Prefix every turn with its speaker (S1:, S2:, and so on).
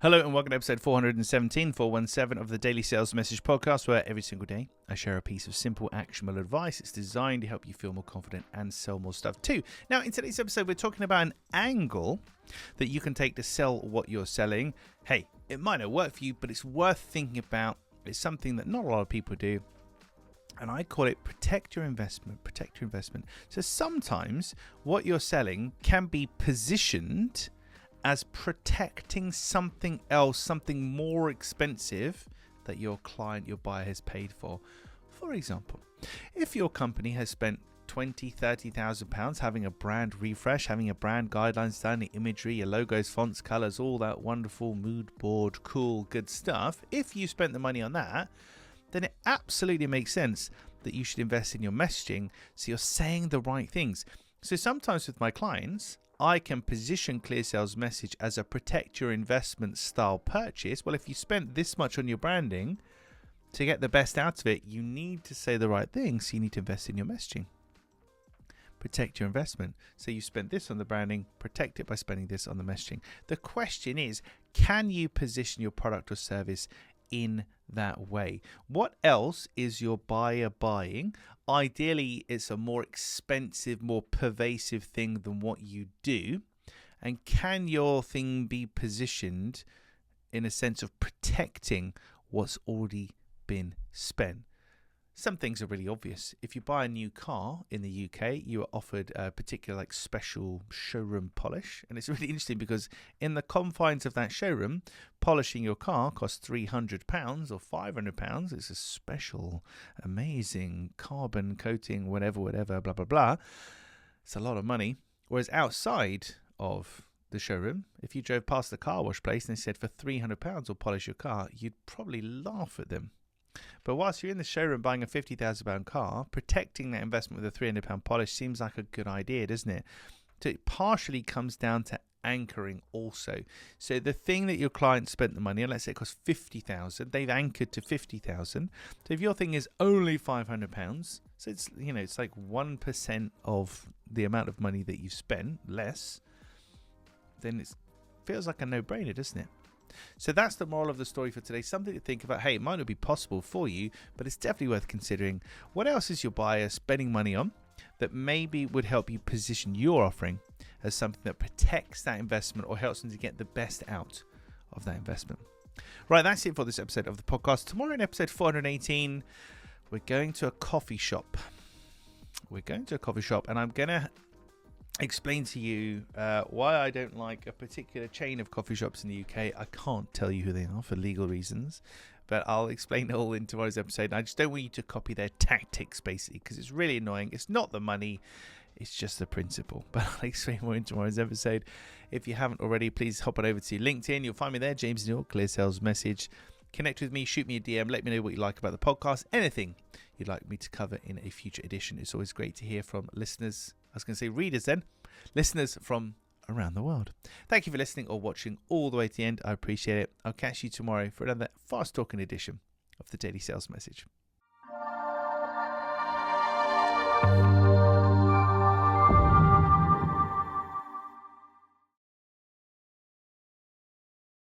S1: Hello and welcome to episode 417 of the Daily Sales Message Podcast, where every single day I share a piece of simple, actionable advice. It's designed to help you feel more confident and sell more stuff too. Now, in today's episode, we're talking about an angle that you can take to sell what you're selling. Hey, it might not work for you, but it's worth thinking about. It's something that not a lot of people do. And I call it protect your investment, protect your investment. So sometimes what you're selling can be positioned as protecting something else, something more expensive that your client, your buyer has paid for. For example, if your company has spent £20,000-30,000 having a brand refresh, having a brand guidelines done, the imagery, your logos, fonts, colors, all that wonderful mood board, cool, good stuff. If you spent the money on that, then it absolutely makes sense that you should invest in your messaging so you're saying the right things. So sometimes with my clients, I can position ClearSale's message as a protect your investment style purchase. Well, if you spent this much on your branding, to get the best out of it, you need to say the right thing. So you need to invest in your messaging. Protect your investment. So you spent this on the branding, protect it by spending this on the messaging. The question is, can you position your product or service in that way? What else is your buyer buying? Ideally, it's a more expensive, more pervasive thing than what you do. And can your thing be positioned in a sense of protecting what's already been spent? Some things are really obvious. If you buy a new car in the UK, you are offered a particular special showroom polish. And it's really interesting because in the confines of that showroom, polishing your car costs £300 or £500. It's a special, amazing carbon coating, whatever, blah, blah, blah. It's a lot of money. Whereas outside of the showroom, if you drove past the car wash place and they said for £300 we'll polish your car, you'd probably laugh at them. But whilst you're in the showroom buying a £50,000 car, protecting that investment with a £300 polish seems like a good idea, doesn't it? So it partially comes down to anchoring also. So the thing that your client spent the money on, let's say it costs £50,000, they've anchored to £50,000. So if your thing is only £500, so it's like 1% of the amount of money that you spent, less, then it feels like a no-brainer, doesn't it? So that's the moral of the story for today. Something to think about. Hey, it might not be possible for you, but it's definitely worth considering. What else is your buyer spending money on that maybe would help you position your offering as something that protects that investment or helps them to get the best out of that investment? Right, that's it for this episode of the podcast. Tomorrow in episode 418, we're going to a coffee shop. And I'm going to explain to you why I don't like a particular chain of coffee shops in the UK. I can't tell you who they are for legal reasons, but I'll explain it all in tomorrow's episode. I just don't want you to copy their tactics, basically, because it's really annoying. It's not the money, it's just the principle. But I'll explain more in tomorrow's episode. If you haven't already, please hop on over to LinkedIn. You'll find me there, James Neal, Clear Sales Message. Connect with me, shoot me a DM, let me know what you like about the podcast, anything you'd like me to cover in a future edition. It's always great to hear from listeners. I was going to say readers then, listeners from around the world. Thank you for listening or watching all the way to the end. I appreciate it. I'll catch you tomorrow for another fast talking edition of the Daily Sales Message.